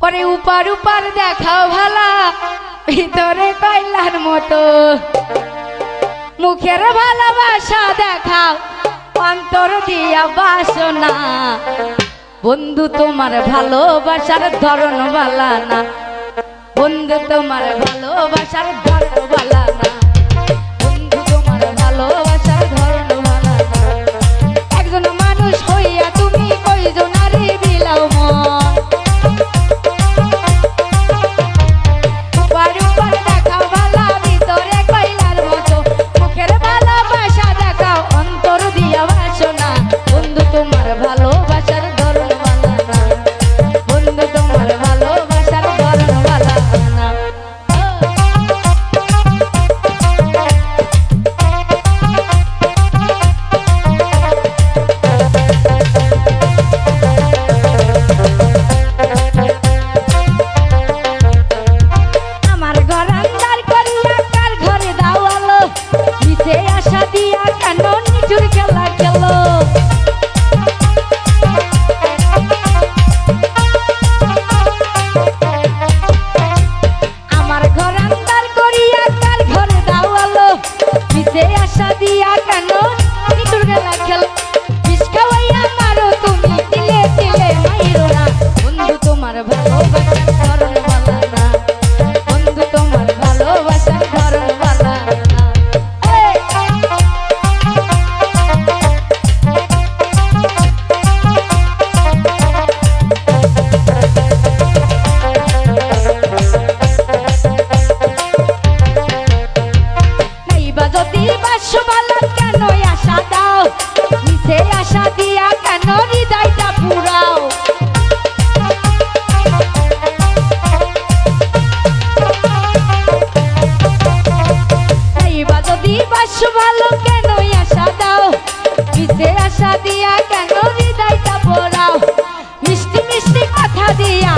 ওরে উপার উপার দেখাও ভালা ভিতরে কয়লার মতো মুখের ভালোবাসা দেখাও অন্তর দিয়া বাসনা বন্ধু তোমার ভালোবাসার ধরন ভালা না বন্ধু তোমার ভালোবাসার ধরন ভালা না বন্ধু তোমার ভালোবাসার ধরন ভালা না একজন মানুষ হইয়া তুমি কয়জনারে বিলাও মন উপার উপার দেখাও ভালা ভিতরে কয়লার মতো মুখের ভালোবাসা দেখাও অন্তর দিয়া বাসনা বন্ধু তোমার ভালোবাসার ধরন ভালা না বন্ধু তোমার ভালোবাসার ধরন ভালা না আমার ঘর আন্দার করিয়া কার ঘরে দাওয়ালো নিচে আশা দিয়া কেন নিচুর খেলা খেলো আমার ঘর আন্দার করিয়া কার ঘরে দাওয়ালো নিচে আশা দিয়া কেন নিচুর খেলা খেলো বিষ খাওয়াইয়া মারো তুমি দিলে দিলে মাইরো না বন্ধু তোমার ভালোবাসার ধরন ভালা না বন্ধু তোমার ভালোবাসার ধরন ভালা না এই! নাইবা যদি বাসো ভালা কেন আশা দাও নিচে আশা দিয়া কেন হৃদয়টা পুরাও নাইবা যদি বাসো ভালো কেন আশা দাও নিচে আশা দিয়া কেন হৃদয়টা পুরাও মিষ্টি মিষ্টি কথা দিয়া